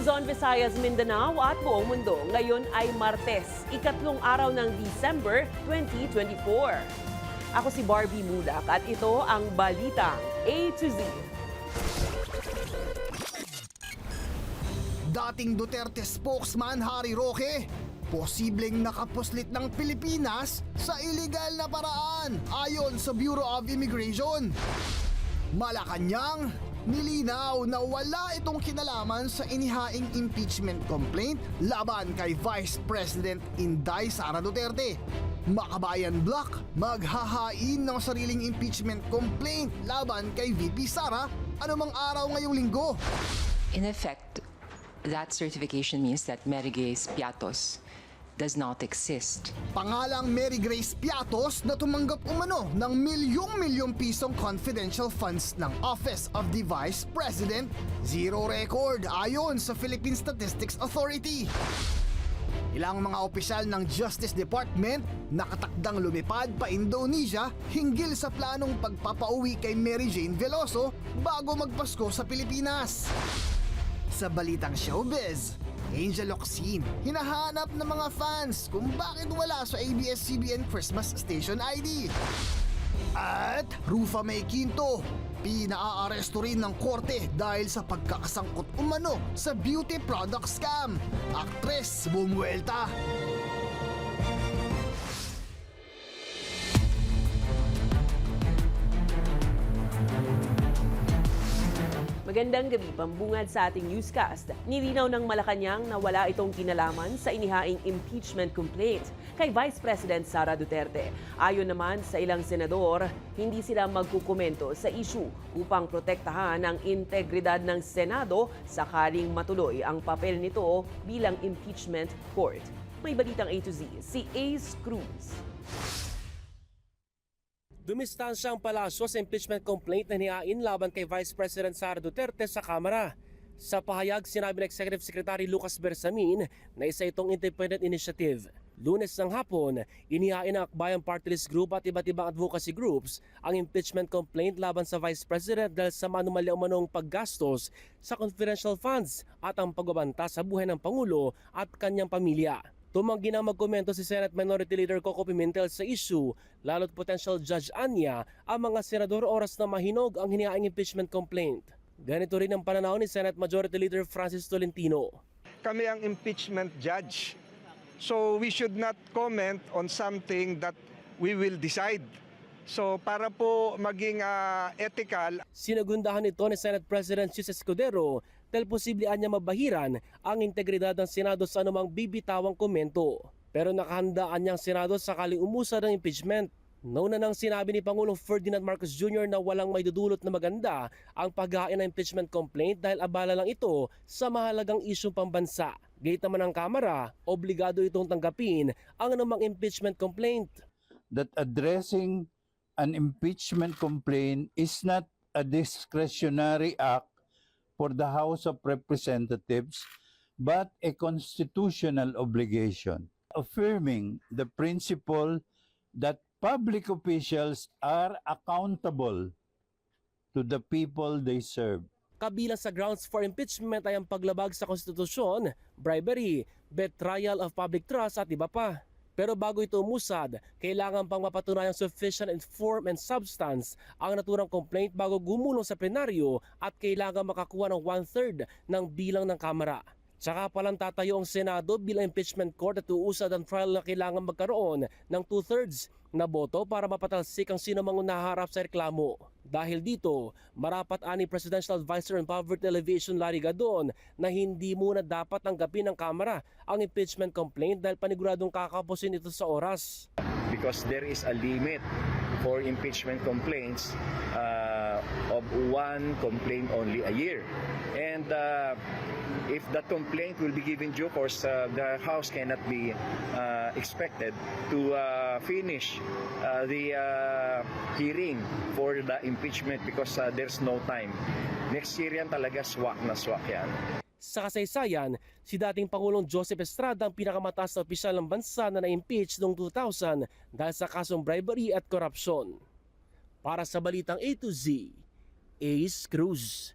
Luzon, Visayas, Mindanao at buong mundo. Ngayon ay Martes, ikatlong araw ng December 2024. Ako si Barbie Mudak at ito ang Balitang A to Z. Dating Duterte spokesman Harry Roque, posibleng nakapuslit ng Pilipinas sa iligal na paraan ayon sa Bureau of Immigration. Malacanang, nilinaw na wala itong kinalaman sa inihaing impeachment complaint laban kay Vice President Inday Sara Duterte. Makabayan Black, maghahain ng sariling impeachment complaint laban kay VP Sara anumang araw ngayong linggo. In effect, that certification means that Mary Grace Piatos does not exist. Pangalang Mary Grace Piatos na tumanggap umano ng milyong-milyong pisong confidential funds ng Office of the Vice President, zero record ayon sa Philippine Statistics Authority. Ilang mga opisyal ng Justice Department nakatakdang lumipad pa Indonesia hinggil sa planong pagpapauwi kay Mary Jane Veloso bago magpasko sa Pilipinas. Sa balitang showbiz, Angel Locsin, hinahanap ng mga fans kung bakit wala sa ABS-CBN Christmas Station ID. At Rufa May Quinto, pinaaresto rin ng korte dahil sa pagkakasangkot umano sa beauty product scam. Aktres bumuelta. Magandang gabi, pambungad sa ating newscast. Nilinaw ng Malacanang na wala itong kinalaman sa inihaing impeachment complaint kay Vice President Sara Duterte. Ayon naman sa ilang senador, hindi sila magkukomento sa issue upang protektahan ang integridad ng Senado sakaling matuloy ang papel nito bilang impeachment court. May balitang A to Z, si Ace Cruz. Dumistansya ang palasyo sa impeachment complaint na nihain laban kay Vice President Sara Duterte sa Kamara. Sa pahayag, sinabi ng Executive Secretary Lucas Bersamin na isa itong independent initiative. Lunes ng hapon, inihain ng Akbayan Party List Group at iba't ibang advocacy groups ang impeachment complaint laban sa Vice President dahil sa manumalya umanong paggastos sa confidential funds at ang pagbabanta sa buhay ng Pangulo at kanyang pamilya. Tumanggi na magkomento si Senate Minority Leader Coco Pimentel sa issue, lalo't potential judge anya ang mga senador oras na mahinog ang hinihaing impeachment complaint. Ganito rin ang pananaw ni Senate Majority Leader Francis Tolentino. Kami ang impeachment judge. So we should not comment on something that we will decide. So para po maging ethical. Sinagundahan ito ni Senate President Chis Escudero dahil posibleng niya mabahiran ang integridad ng Senado sa anumang bibitawang komento. Pero nakahandaan niyang Senado sakaling umusad ng impeachment. Nauna nang sinabi ni Pangulong Ferdinand Marcos Jr. na walang may dudulot na maganda ang paghain ng impeachment complaint dahil abala lang ito sa mahalagang isyong pambansa. Gayit naman ng Kamara, obligado itong tanggapin ang anumang impeachment complaint. That addressing an impeachment complaint is not a discretionary act for the House of Representatives, but a constitutional obligation, affirming the principle that public officials are accountable to the people they serve. Kabilang sa grounds for impeachment ay ang paglabag sa konstitusyon, bribery, betrayal of public trust at iba pa. Pero bago ito umusad, kailangan pang mapatunayang sufficient in form and substance ang naturang complaint bago gumulong sa plenaryo at kailangan makakuha ng 1/3 ng bilang ng Kamara. Tsaka palang tatayo ang Senado bilang impeachment court at uusad ang trial na kailangan magkaroon ng 2/3 na boto para mapatalsik ang sino mang naharap sa reklamo. Dahil dito, marapat ani Presidential Advisor on Poverty Alleviation Larry Gadon na hindi muna dapat tanggapin ng Kamara ang impeachment complaint dahil paniguradong kakapusin ito sa oras. Because there is a limit for impeachment complaints of one complaint only a year. And if that complaint will be given due course, the House cannot be expected to finish the hearing for the impeachment because there's no time. Next year yan talaga swak na swak yan. Sa kasaysayan, si dating Pangulong Joseph Estrada ang pinakamataas na opisyal ng bansa na na-impeach noong 2000 dahil sa kasong bribery at korupsyon. Para sa Balitang A to Z, Ace Cruz.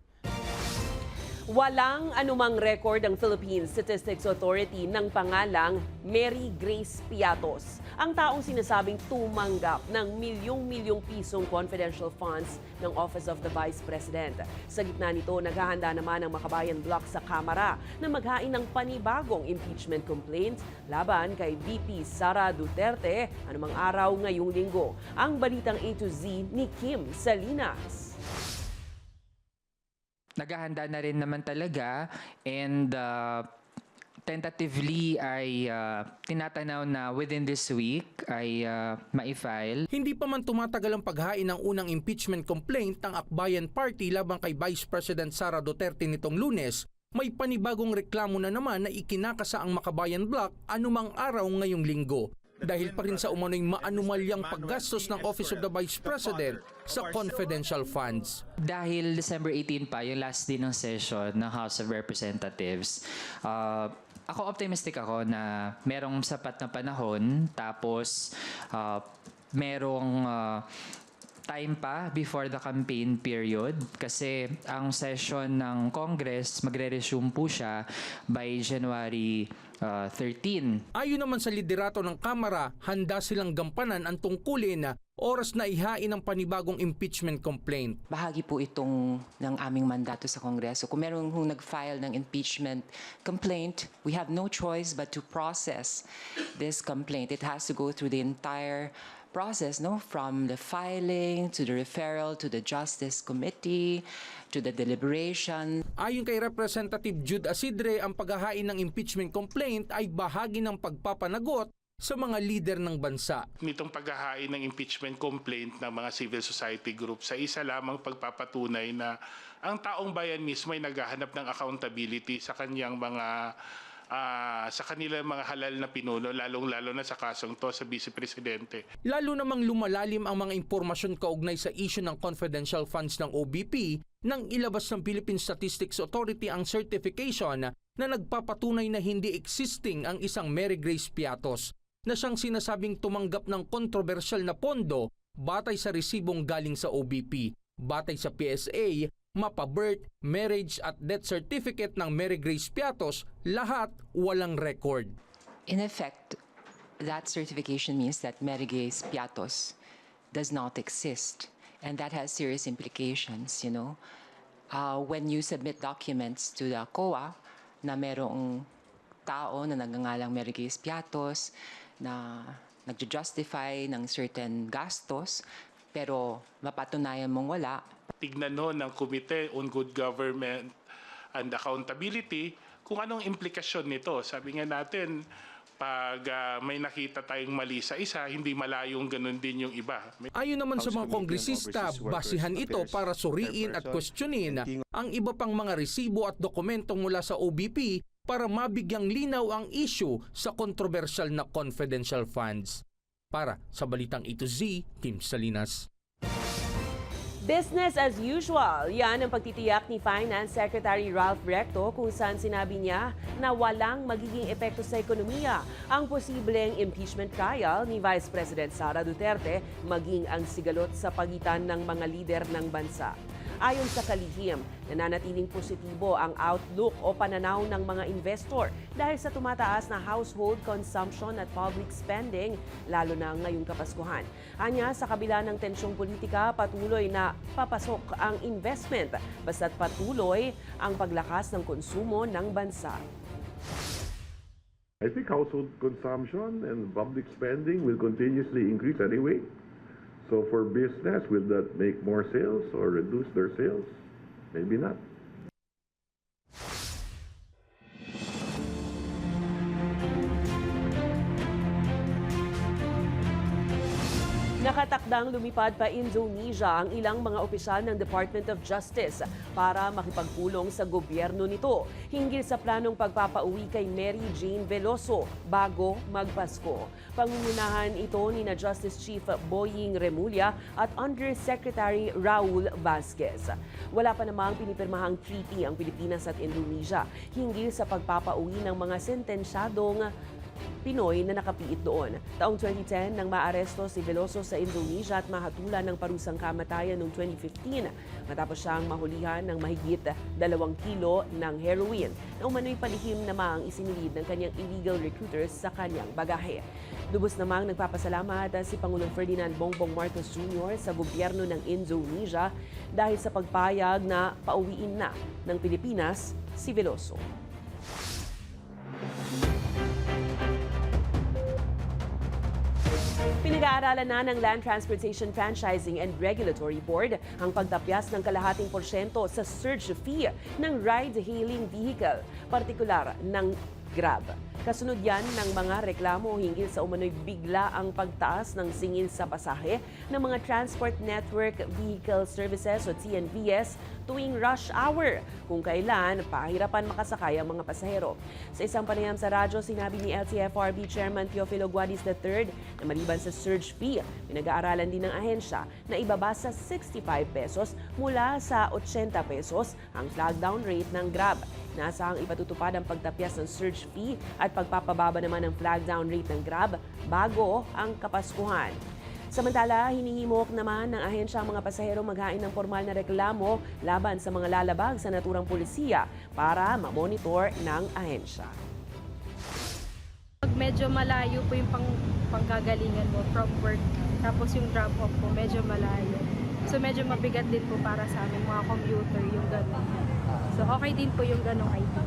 Walang anumang record ang Philippine Statistics Authority ng pangalang Mary Grace Piatos, ang taong sinasabing tumanggap ng milyong-milyong pisong confidential funds ng Office of the Vice President. Sa gitna nito, naghahanda naman ang Makabayan Bloc sa Kamara na maghain ng panibagong impeachment complaint laban kay VP Sara Duterte anumang araw ngayong linggo. Ang balitang A to Z ni Kim Salinas. Naghahanda na rin naman talaga and tentatively ay tinatanaw na within this week ay ma-file. Hindi pa man tumatagal ang paghain ng unang impeachment complaint ng Akbayan Party laban kay Vice President Sara Duterte nitong Lunes, may panibagong reklamo na naman na ikinakasa ang Makabayan Bloc anumang araw ngayong linggo. Dahil pa rin sa umano'y maanumalyang paggastos ng Office of the Vice President sa confidential funds. Dahil December 18 pa, yung last day ng session ng House of Representatives, ako optimistic ako na merong sapat na panahon tapos merong time pa before the campaign period kasi ang session ng Congress magre-resume po siya by January 13. Ayon naman sa liderato ng Kamara, handa silang gampanan ang tungkulin na oras na ihain ang panibagong impeachment complaint. Bahagi po itong ng aming mandato sa Kongreso. Kung meron hong nag-file ng impeachment complaint, we have no choice but to process this complaint. It has to go through the entire process, no? From the filing to the referral to the Justice Committee to the deliberation. Ayon kay Representative Jude Asidre, ang paghahain ng impeachment complaint ay bahagi ng pagpapanagot sa mga lider ng bansa. Nitong paghahain ng impeachment complaint ng mga civil society groups sa isa lamang pagpapatunay na ang taong bayan mismo ay naghahanap ng accountability sa kanyang mga sa kanilang mga halal na pinuno, lalong-lalo na sa kasong to sa Vice Presidente. Lalo namang lumalalim ang mga impormasyon kaugnay sa issue ng confidential funds ng OBP nang ilabas ng Philippine Statistics Authority ang certification na nagpapatunay na hindi existing ang isang Mary Grace Piatos na siyang sinasabing tumanggap ng kontrobersyal na pondo batay sa resibong galing sa OBP. Batay sa PSA, mapa-birth, marriage at death certificate ng Mary Grace Piatos, lahat walang record. In effect, that certification means that Mary Grace Piatos does not exist. And that has serious implications, you know. When you submit documents to the COA na merong tao na nagngangalang Mary Grace Piatos na nagju-justify ng certain gastos, pero mapatunayan mong wala. Tignan no ng Committee on Good Government and Accountability kung anong implikasyon nito. Sabi nga natin, pag may nakita tayong mali sa isa, hindi malayong ganun din yung iba. Ayon naman sa mga kongresista, basihan ito para suriin at questionin ang iba pang mga resibo at dokumento mula sa OBP para mabigyang linaw ang issue sa kontrobersyal na confidential funds. Para sa Balitang A to Z, Kim Salinas. Business as usual. Yan ang pagtitiyak ni Finance Secretary Ralph Recto kung saan sinabi niya na walang magiging epekto sa ekonomiya ang posibleng impeachment trial ni Vice President Sara Duterte maging ang sigalot sa pagitan ng mga lider ng bansa. Ayon sa kalihim, nananatiling positibo ang outlook o pananaw ng mga investor dahil sa tumataas na household consumption at public spending, lalo na ngayong Kapaskuhan. Anya, sa kabila ng tensyong politika, patuloy na papasok ang investment basta't patuloy ang paglakas ng konsumo ng bansa. I think household consumption and public spending will continuously increase anyway. So for business, will that make more sales or reduce their sales? Maybe not. Nakatakdang lumipad pa Indonesia ang ilang mga opisyal ng Department of Justice para makipagpulong sa gobyerno nito hinggil sa planong pagpapauwi kay Mary Jane Veloso bago magpasko. Pangungunahan ito ni na Justice Chief Boying Remulla at Undersecretary Raul Vasquez. Wala pa namang pinipirmahang treaty ang Pilipinas at Indonesia hinggil sa pagpapauwi ng mga sentensyadong Pinoy na nakapiit doon. Taong 2010 nang maaresto si Veloso sa Indonesia at mahatulan ng parusang kamatayan noong 2015 matapos siyang mahulihan ng mahigit 2 kilo ng heroin na umano'y palihim namang isinilid ng kanyang illegal recruiters sa kanyang bagahe. Lubos namang nagpapasalamat si Pangulong Ferdinand Bongbong Marcos Jr. sa gobyerno ng Indonesia dahil sa pagpayag na pauwiin na ng Pilipinas si Veloso. Pinag-aaralan na ng Land Transportation Franchising and Regulatory Board ang pagtapyas ng kalahating porsyento sa surge fee ng ride-hailing vehicle, partikular ng Grab. Kasunod yan ng mga reklamo hinggil sa umano'y bigla ang pagtaas ng singil sa pasahe ng mga Transport Network Vehicle Services o TNVS tuwing rush hour, kung kailan pahirapan makasakay ang mga pasahero. Sa isang panayam sa radyo, sinabi ni LTFRB Chairman Teofilo Guadis III na maliban sa surge fee, pinag-aaralan din ng ahensya na ibaba sa 65 pesos mula sa 80 pesos ang flag down rate ng Grab. Nasahang ipatutupad ang pagtapyas ng surge fee at pagpapababa naman ng flag down rate ng Grab bago ang Kapaskuhan. Samantala, hinihimok naman ng ahensya ang mga pasahero maghain ng formal na reklamo laban sa mga lalabag sa naturang pulisiya para ma-monitor ng ahensya. Pag medyo malayo po yung panggagalingan mo from work, tapos yung drop-off po medyo malayo. So medyo mabigat din po para sa amin mga commuter yung gano'n. So okay din po yung gano'ng idea.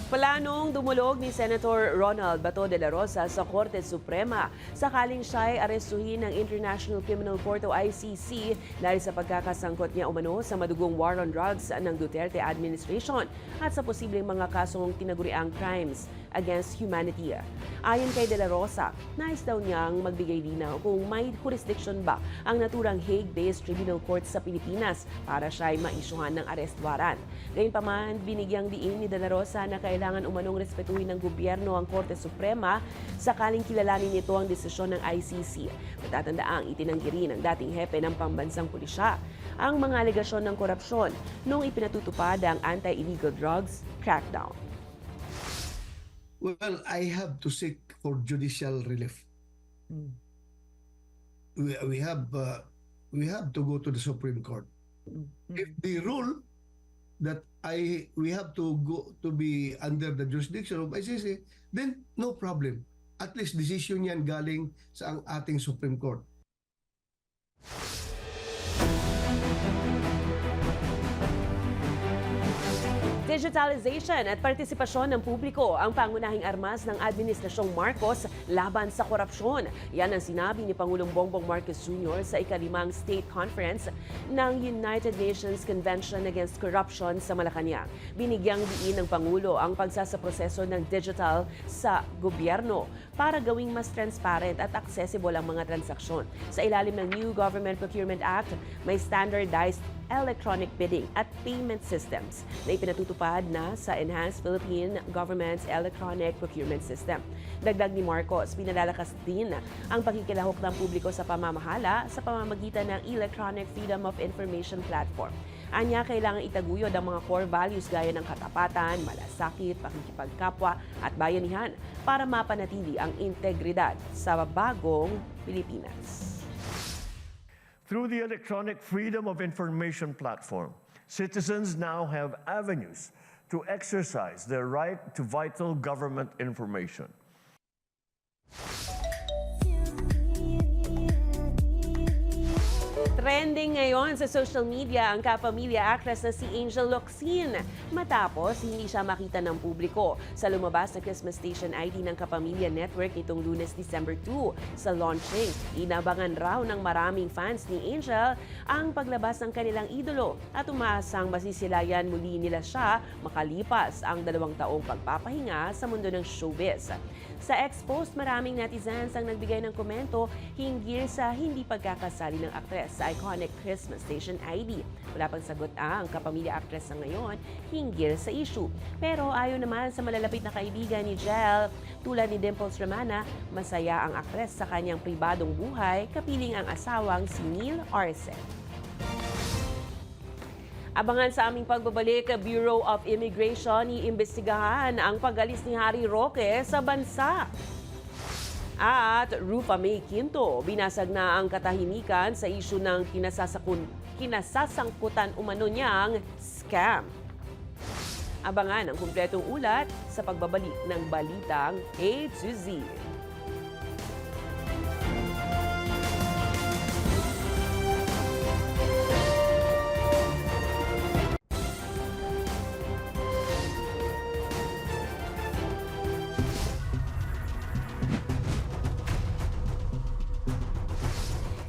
Planong dumulog ni Senator Ronald Bato de la Rosa sa Korte Suprema sakaling siya'y arestuhin ng International Criminal Court o ICC dahil sa pagkakasangkot niya umano sa madugong war on drugs ng Duterte administration at sa posibleng mga kasong tinaguriang crimes against humanity. Ayon kay de la Rosa, nais daw niyang magbigay linaw kung may jurisdiction ba ang naturang Hague-based Tribunal Court sa Pilipinas para siya'y maisyuhan ng arrest warrant. Gayunpaman, binigyang diin ni de la Rosa na kailangan umanong respetuhin ng gobyerno ang Korte Suprema sakaling kilalanin nito ang desisyon ng ICC. Matatandaang itinanggi rin ng dating hepe ng pambansang pulisya ang mga alegasyon ng korupsyon noong ipinatutupad ang anti-illegal drugs crackdown. Well, I have to seek for judicial relief. We have to go to the Supreme Court. If they rule that we have to go to be under the jurisdiction of ICC, then no problem. At least decision yan galing sa ang ating Supreme Court. Digitalization at partisipasyon ng publiko ang pangunahing armas ng Administrasyong Marcos laban sa korupsyon. Yan ang sinabi ni Pangulong Bongbong Marcos Jr. sa ika-5 State Conference ng United Nations Convention Against Corruption sa Malacanang. Binigyang diin ng Pangulo ang pagsasaproseso ng digital sa gobyerno para gawing mas transparent at accessible ang mga transaksyon. Sa ilalim ng New Government Procurement Act, may standardized electronic bidding at payment systems na ipinatutupad na sa Enhanced Philippine Government's Electronic Procurement System. Dagdag ni Marcos, pinalalakas din ang pakikilahok ng publiko sa pamamahala sa pamamagitan ng Electronic Freedom of Information Platform. Anya, kailangan itaguyod ang mga core values gaya ng katapatan, malasakit, pakikipagkapwa at bayanihan para mapanatili ang integridad sa bagong Pilipinas. Through the Electronic Freedom of Information Platform, citizens now have avenues to exercise their right to vital government information. Trending ngayon sa social media ang kapamilya actress na si Angel Locsin matapos hindi siya makita ng publiko sa lumabas na Christmas Station ID ng Kapamilya Network nitong Lunes, December 2. Sa launching, inabangan raw ng maraming fans ni Angel ang paglabas ng kanilang idolo at umaasang masisilayan muli nila siya makalipas ang 2 taong pagpapahinga sa mundo ng showbiz. Sa ex-post, maraming netizens ang nagbigay ng komento hinggil sa hindi pagkakasali ng aktres sa iconic Christmas station ID. Wala pang sagot ang kapamilya actress sa ngayon hinggil sa issue. Pero ayon naman sa malalapit na kaibigan ni Jel, tulad ni Dimples Romana, masaya ang actress sa kanyang pribadong buhay, kapiling ang asawang si Neil Arce. Abangan sa aming pagbabalik, Bureau of Immigration iimbestigahan ang pag-alis ni Harry Roque sa bansa. At Rufa May Quinto, binasag na ang katahimikan sa isyu ng kinasasangkutan umano niyang scam. Abangan ang kumpletong ulat sa pagbabalik ng Balitang A to Z.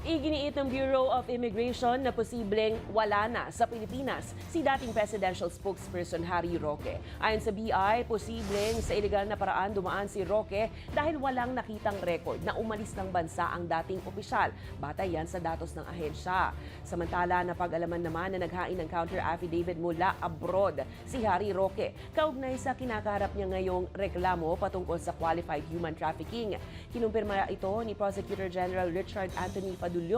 Iginiit ng Bureau of Immigration na posibleng wala na sa Pilipinas si dating presidential spokesperson Harry Roque. Ayon sa BI, posibleng sa ilegal na paraan dumaan si Roque dahil walang nakitang record na umalis ng bansa ang dating opisyal. Batay yan sa datos ng ahensya. Samantala, napag-alaman naman na naghain ng counter affidavit mula abroad si Harry Roque kaugnay sa kinakaharap niya ngayong reklamo patungkol sa qualified human trafficking. Kinumpirma ito ni Prosecutor General Richard Anthony Fadulion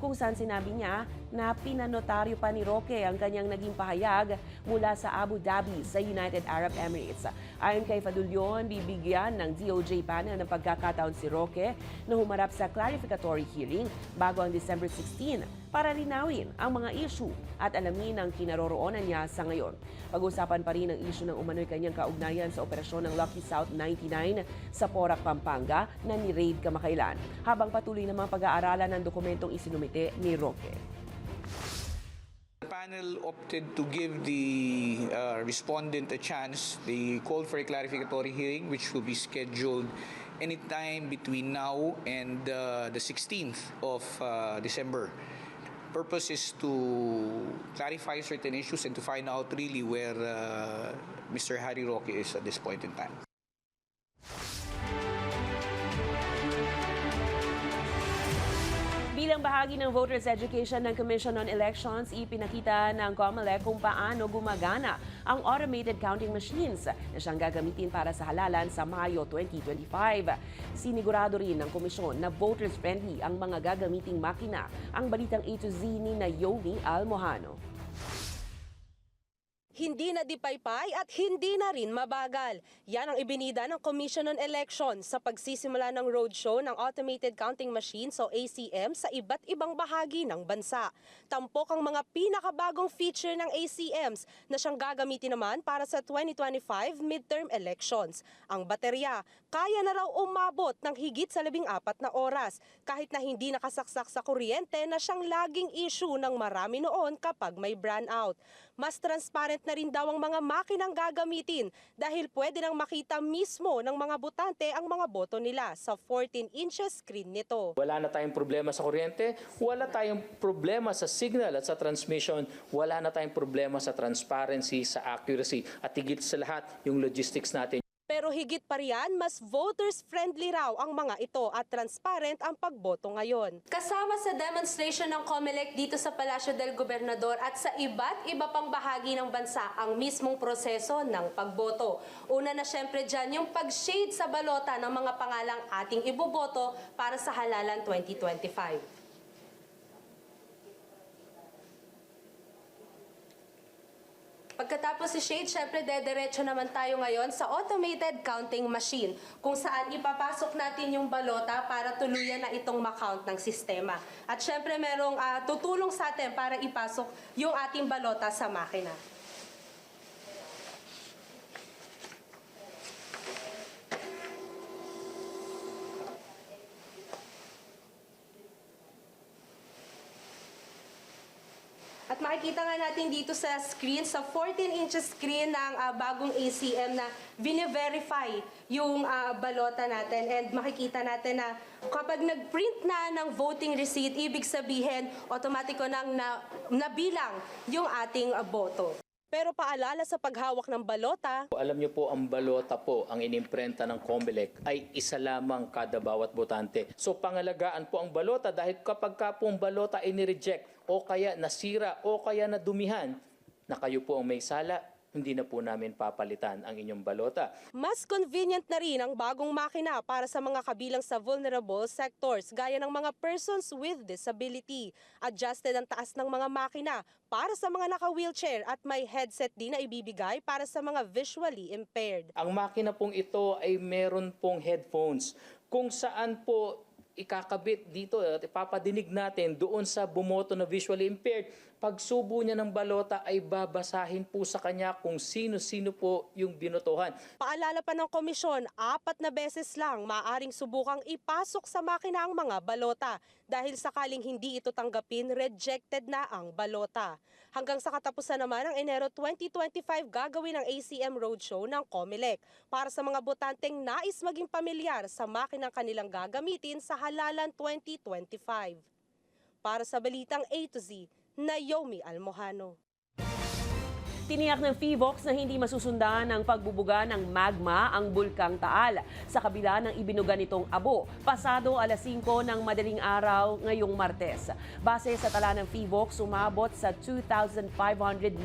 kung saan sinabi niya na pinanotaryo pa ni Roque ang kanyang naging pahayag mula sa Abu Dhabi sa United Arab Emirates. Ayon kay Fadulion, bibigyan ng DOJ panel ng pagkakataon si Roque na humarap sa clarificatory hearing bago ang December 16 para linawin ang mga issue at alamin ang kinaroroonan niya sa ngayon. Pag-usapan pa rin ang issue ng umano'y kanyang kaugnayan sa operasyon ng Lucky South 99 sa Porac, Pampanga na ni-raid kamakailan, habang patuloy namang pag-aaralan ng dokumentong isinumite ni Roque. The panel opted to give the respondent a chance. They called for a clarificatory hearing which will be scheduled anytime between now and the 16th of December. Purpose is to clarify certain issues and to find out really where Mr. Harry Roque is at this point in time. Bilang bahagi ng voters education ng Commission on Elections, ipinakita ng COMELEC kung paano gumagana ang automated counting machines na siyang gagamitin para sa halalan sa Mayo 2025. Sinigurado rin ng komisyon na voters-friendly ang mga gagamiting makina. Ang Balitang A to Z ni Naomi Almojano. Hindi na dipaypay at hindi na rin mabagal. Yan ang ibinida ng Commission on Elections sa pagsisimula ng roadshow ng Automated Counting Machines o ACM sa iba't ibang bahagi ng bansa. Tampok ang mga pinakabagong feature ng ACMs na siyang gagamitin naman para sa 2025 midterm elections. Ang baterya, kaya na raw umabot ng higit sa 14 na oras kahit na hindi nakasaksak sa kuryente na siyang laging issue ng marami noon kapag may brownout. Mas transparent na rin daw ang mga makinang gagamitin dahil pwede nang makita mismo ng mga botante ang mga boto nila sa 14 inches screen nito. Wala na tayong problema sa kuryente, wala tayong problema sa signal at sa transmission, wala na tayong problema sa transparency, sa accuracy at higit sa lahat yung logistics natin. Pero higit pa riyan, mas voters-friendly raw ang mga ito at transparent ang pagboto ngayon. Kasama sa demonstration ng COMELEC dito sa Palacio del Gobernador at sa iba't iba pang bahagi ng bansa ang mismong proseso ng pagboto. Una na syempre dyan yung pag-shade sa balota ng mga pangalang ating iboboto para sa halalan 2025. Pagkatapos si Shade, syempre dediretso naman tayo ngayon sa automated counting machine kung saan ipapasok natin yung balota para tuluyan na itong makount ng sistema. At syempre merong tutulong sa atin para ipasok yung ating balota sa makina. At makikita nga natin dito sa screen, sa 14 inches screen ng bagong ACM na vine-verify yung balota natin. And makikita natin na kapag nag-print na ng voting receipt, ibig sabihin, automatiko nang nabilang yung ating boto. Pero paalala sa paghawak ng balota, Alam niyo po, ang balota po, ang inimprenta ng COMELEC ay isa lamang kada bawat botante. So pangalagaan po ang balota dahil kapag ka po ang balota ay nireject o kaya nasira o kaya nadumihan, na kayo po ang may sala, hindi na po namin papalitan ang inyong balota. mas convenient na rin ang bagong makina para sa mga kabilang sa vulnerable sectors gaya ng mga persons with disability. Adjusted ang taas ng mga makina para sa mga naka-wheelchair at may headset din na ibibigay para sa mga visually impaired. Ang makina pong ito ay meron pong headphones kung saan po ikakabit dito at ipapadinig natin doon sa bumoto na visually impaired. Pagsubo niya ng balota ay babasahin po sa kanya kung sino-sino po yung binotohan. Paalala pa ng komisyon, 4 na beses lang maaaring subukang ipasok sa makina ang mga balota dahil sakaling hindi ito tanggapin, rejected na ang balota. Hanggang sa katapusan naman ng Enero 2025, gagawin ang ACM Roadshow ng COMELEC para sa mga botanteng nais maging pamilyar sa makinang kanilang gagamitin sa halalan 2025. Para sa Balitang A to Z, Naomi Almojano. Tiniyak ng PHIVOLCS na hindi masusundan ang pagbubuga ng magma ang Bulkang Taal sa kabila ng ibinuga nitong abo pasado alas 5 ng madaling araw ngayong Martes. Base sa tala ng PHIVOLCS, umabot sa 2,500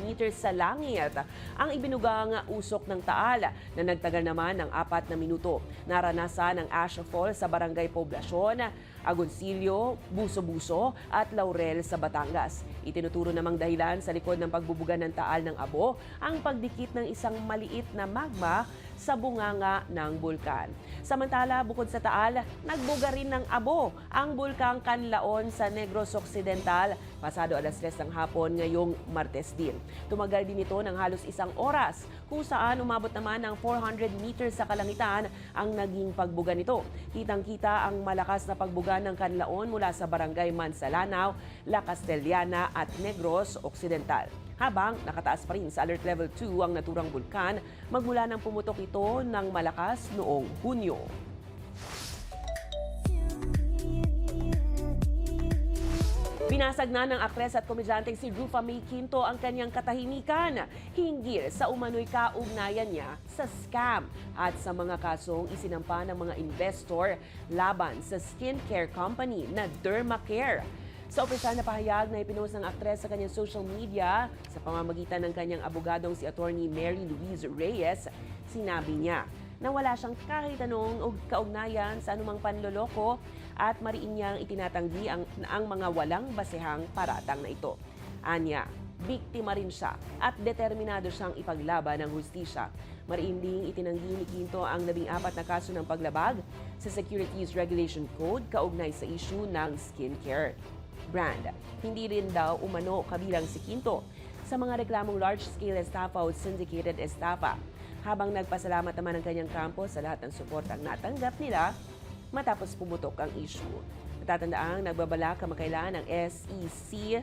meters sa langit ang ibinugang usok ng Taal na nagtagal naman ng 4 na minuto. Naranasan ang ashfall sa Barangay Poblasyon, Agoncillo, Buso-Buso at Laurel sa Batangas. Itinuturo namang dahilan sa likod ng pagbubuga ng Taal ng abo ang pagdikit ng isang maliit na magma sa bunganga ng bulkan. Samantala, bukod sa Taal, nagbuga rin ng abo ang Bulkang Canlaon sa Negros Occidental pasado alas 3 ng hapon ngayong Martes din. Tumagal din ito ng halos 1 oras kung saan umabot naman ng 400 meters sa kalangitan ang naging pagbuga nito. Kitang-kita ang malakas na pagbuga ng Canlaon mula sa Barangay Mansalanao, La Castellana at Negros Occidental. Habang nakataas pa rin sa Alert Level 2 ang naturang bulkan magmula nang pumutok ito ng malakas noong Hunyo. Binasag na ng aktres at komedyanteng si Rufa May Quinto ang kanyang katahimikan hinggil sa umano'y kaugnayan niya sa scam at sa mga kasong isinampa ng mga investor laban sa skincare company na Dermacare. Sa opisyal na pahayag na ipinost ng aktres sa kanyang social media sa pamamagitan ng kanyang abogadong si Attorney Mary Louise Reyes, sinabi niya na wala siyang kahit anong kaugnayan sa anumang panloloko at mariin niyang itinatanggi ang mga walang basehang paratang na ito. Anya, biktima rin siya at determinado siyang ipaglaban ng hustisya. Mariin ding itinanggi ni Quinto ang 14 na kaso ng paglabag sa Securities Regulation Code kaugnay sa issue ng skincare brand. Hindi rin daw umano kabilang si Quinto sa mga reklamong large-scale estafa o syndicated estafa. Habang nagpasalamat naman ang kanyang kampo sa lahat ng suportang natanggap nila matapos pumutok ang issue. Natatandaang nagbabala kamakailan ng SEC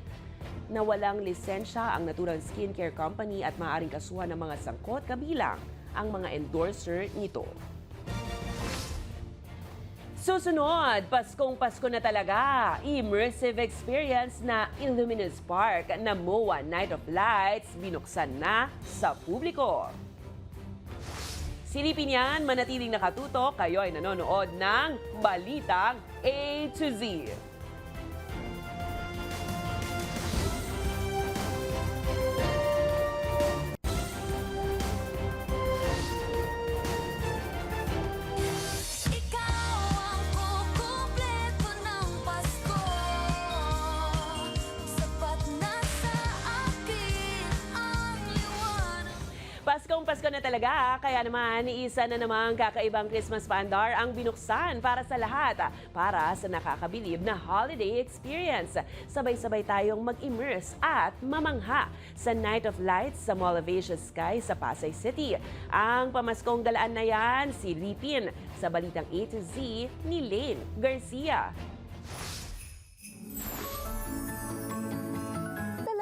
na walang lisensya ang naturang skincare company at maaaring kasuhan ng mga sangkot kabilang ang mga endorser nito. Susunod, Paskong Pasko na talaga. Immersive experience na Illuminous Park na MOA Night of Lights binuksan na sa publiko. Silipin yan, manatiling nakatutok, kayo ay nanonood ng Balitang A to Z. Paskong Pasko na talaga, kaya naman isa na namang kakaibang Christmas pandar ang binuksan para sa lahat, para sa nakakabilib na holiday experience. Sabay-sabay tayong mag-immerse at mamangha sa Night of Lights sa Mall of Asia Sky sa Pasay City. Ang pamaskong galaan na yan, silipin sa Balitang A to Z ni Lane Garcia.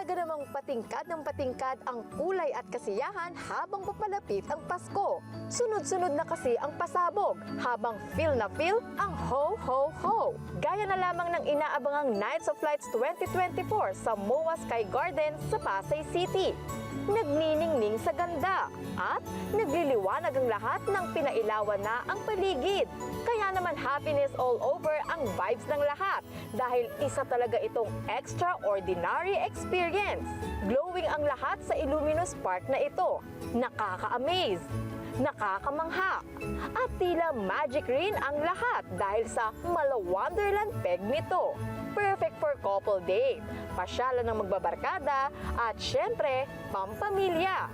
Talaga namang patingkad ng patingkad ang kulay at kasiyahan habang papalapit ang Pasko. Sunod-sunod na kasi ang pasabog habang feel na feel ang ho-ho-ho. Gaya na lamang ng inaabangang Nights of Lights 2024 sa MOA Sky Garden sa Pasay City. nagniningning sa ganda, at nagliliwanag ang lahat ng pinailawan na ang paligid. Kaya naman happiness all over ang vibes ng lahat dahil isa talaga itong extraordinary experience. Glowing ang lahat sa Illuminous Park na ito. Nakaka-amaze, nakakamangha, at tila magic rin ang lahat dahil sa mala-wonderland peg nito. Perfect for couple date, pasyalan ng magbabarkada, at syempre, pampamilya.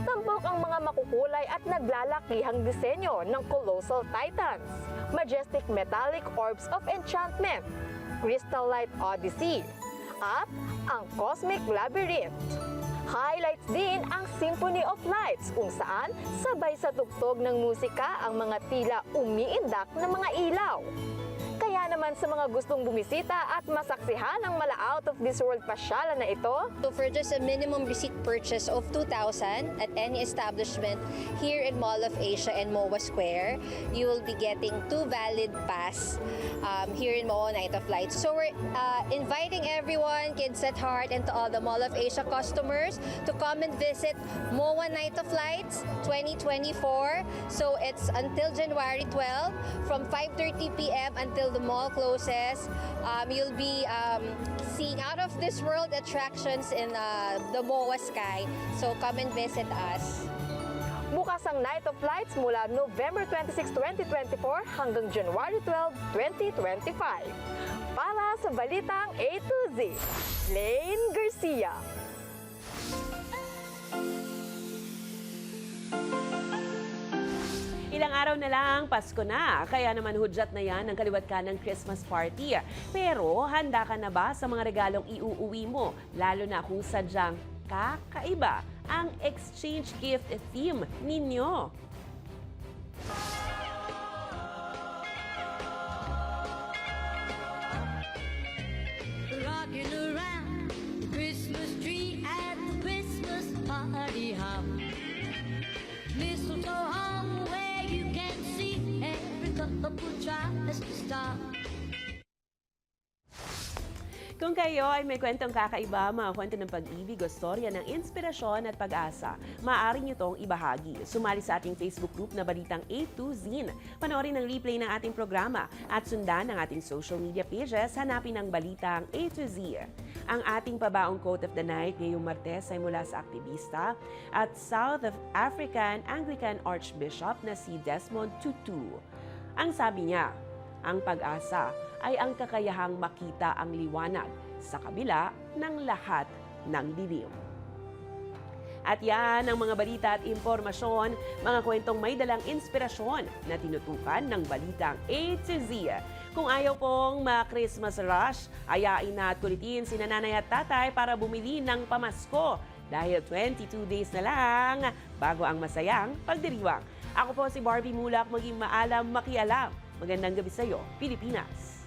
Tampok ang mga makukulay at naglalakihang disenyo ng Colossal Titans, Majestic Metallic Orbs of Enchantment, Crystal Light Odyssey, at ang Cosmic Labyrinth. Highlights din ang Symphony of Lights kung saan sabay sa tugtog ng musika ang mga tila umiindak na mga ilaw. Kaya naman sa mga gustong bumisita at masaksihan ang mala out of this world pasyalan na ito, So for just a minimum receipt purchase of 2,000 at any establishment here in Mall of Asia and MOA Square, you will be getting 2 valid pass here in MOA Night of Lights. So we're inviting everyone, Kids at Heart, and to all the Mall of Asia customers to come and visit MOA Night of Lights 2024. So it's until January 12 from 5:30 p.m. until the mall closes. You'll be seeing out of this world attractions in the MOA sky. So come and visit us. bukas ang Night of Lights mula November 26, 2024 hanggang January 12, 2025. Para sa Balitang A to Z, Lane Garcia. Ilang araw na lang, Pasko na. Kaya naman hudyat na yan ang kaliwat ka ng Christmas party. Pero handa ka na ba sa mga regalong iuuwi mo? Lalo na kung sadyang kakaiba ang exchange gift theme ninyo. Rocking around the Christmas tree at the Christmas party hop. Mistletoe hung where you can see every couple tries to stop. Kung kayo ay may kwentong kakaiba, mga kwento ng pag-ibig o storya ng inspirasyon at pag-asa, maaari nyo itong ibahagi. Sumali sa ating Facebook group na Balitang A to Z. Panoorin ang replay ng ating programa at sundan ang ating social media pages, hanapin ang Balitang A to Z. Ang ating pabaong quote of the night ngayong Martes ay mula sa aktivista at South African Anglican Archbishop na si Desmond Tutu. Ang sabi niya, ang pag-asa ay ang kakayahang makita ang liwanag sa kabila ng lahat ng dilim. At yan ang mga balita at impormasyon, mga kwentong may dalang inspirasyon na tinutukan ng Balitang A to Z. Kung ayaw pong ma-Christmas rush, ayain na at kulitin si nanay at tatay para bumili ng pamasko dahil 22 days na lang bago ang masayang pagdiriwang. Ako po si Barbie Mulak, maging maalam, makialam. Magandang gabi sa iyo, Pilipinas.